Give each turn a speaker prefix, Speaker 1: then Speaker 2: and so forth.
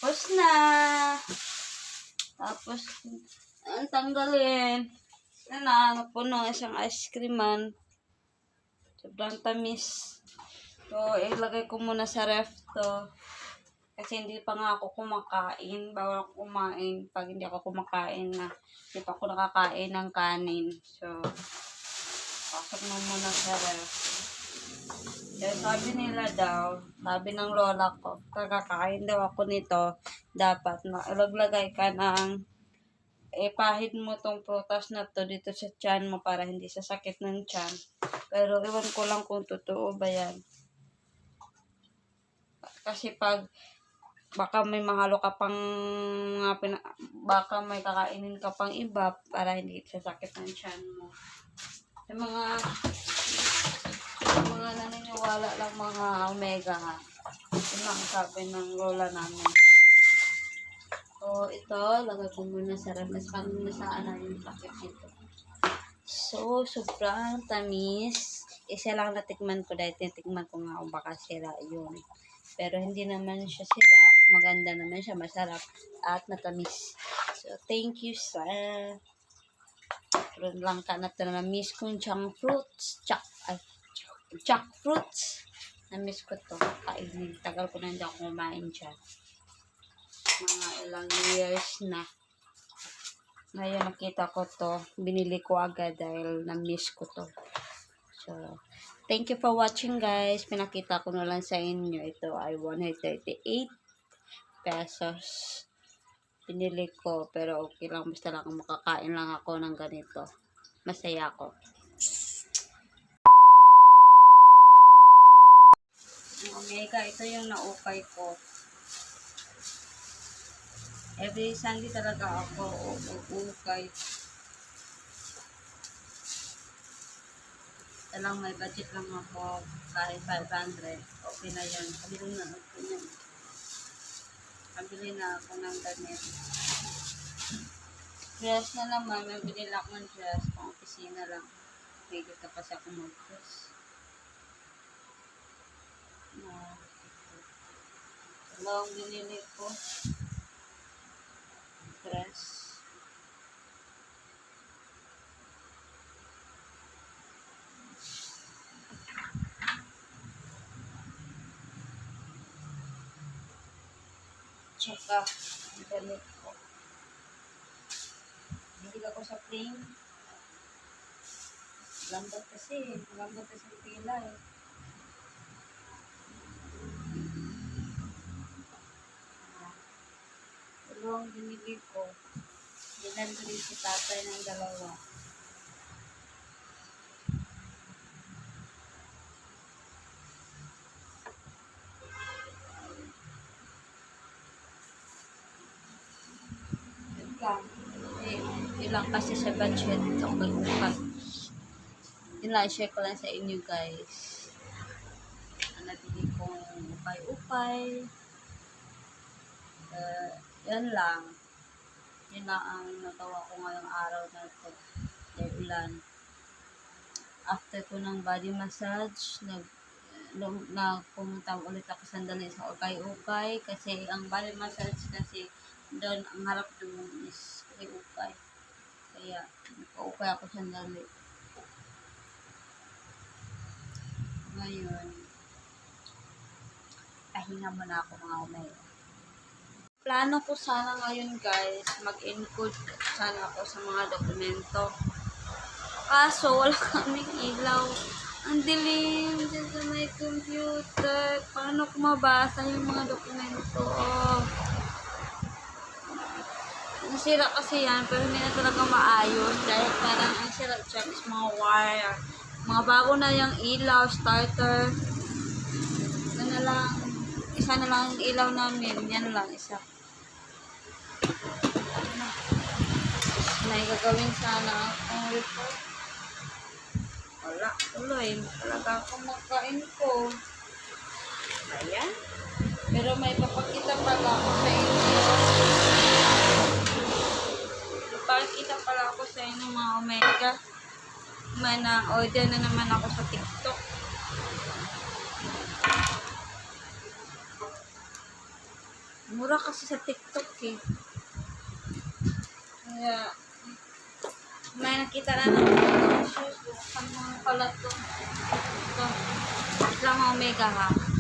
Speaker 1: Tapos na. Tapos, ang tanggalin. Yan na, napuno isang ice creaman. Sobrang tamis. So, ilagay ko muna sa ref to. Kasi hindi pa nga ako kumakain. Bawal ako kumain pag hindi ako kumakain na. Hindi pa ako nakakain ng kanin. So, pasok mo muna sa ref. Kaya sabi nila daw, sabi ng lola ko, kakain daw ako nito, dapat ilaglagay ka ng, pahid mo tong prutas na to dito sa tiyan mo para hindi sasakit ng tiyan. Pero iwan ko lang kung totoo ba yan. Kasi baka may mahalo ka pang, baka may kakainin ka pang iba para hindi sasakit ng tiyan mo. Sa mga naniniwala lang mga omega ha. Yun ang sabi ng lola namin. So, ito, lagay ko muna sa ref. Mas pang nasaan na yung packet nito. So, sobrang tamis. Isa lang natikman ko dahil titikman ko nga kung baka sira yun. Pero hindi naman siya sira. Maganda naman siya, masarap at matamis. So, thank you sa lang ka na ito na miss kong jackfruits. Jackfruits. Na-miss ko to. Kainin. Tagal ko na hindi ako kumain dyan. Mga ilang years na. Ngayon nakita ko to. Binili ko agad dahil na-miss ko to. So, thank you for watching guys. Pinakita ko na lang sa inyo. Ito ay 138 pesos. Pinili ko. Pero okay lang. Basta lang makakain lang ako ng ganito. Masaya ako. Omega, ito yung naukay ko. Every Sunday talaga ako uukay. Talang may budget lang ako. Kahit 500. Okay na yun. Pabili na ako ng damit. Dress na naman. May binili ako ng dress. Pang opisina lang. Pwede ka pa sa ako mag-dress. Dalawang binili ko. Dress. Tsaka, ang damit ko. Hindi ako sa plain. Lambat kasi. Lambat kasi pila eh. Dalawang binili ko. Bilan ko rin si tatay ng dalawa. Ilang kasi sa budget. Ukay-ukay. Yun lang, share ko lang sa inyo guys. Ang nabili kong ukay-ukay. Yan lang. Yun lang ang natawa ko ngayong araw na ito. Dahil ulan. After ko ng body massage, pumunta ulit ako sandali sa ukay-ukay. Kasi ang body massage kasi doon, ang harap doon is ukay-ukay. Kaya, nagpa-ukay ako sandali. Ngayon, pahinga muna ako mga omega. Plano ko sana ngayon guys, mag-encode sana ako sa mga dokumento. Kaso, wala kaming ilaw. Ang dilim dyan sa may computer. Paano ko mabasa yung mga dokumento? Nasira kasi yan, pero hindi na talaga maayos. Dahil parang ang sira dyan is mga wire. Mga bago na yung ilaw, starter. Isa na lang ang ilaw namin. Yan lang, isa. May gagawin sana akong report. Wala, tuloy. Talaga akong makain ko. Ayan. Pero may papakita pala ako sa inyo. Papakita pala ako sa inyo mga omega. May na-order na naman ako sa TikTok. Mura kasi sa TikTok eh. Kaya, may nakita na ng shoes. Buksan mo pala to. Ito. Lang Omega ha.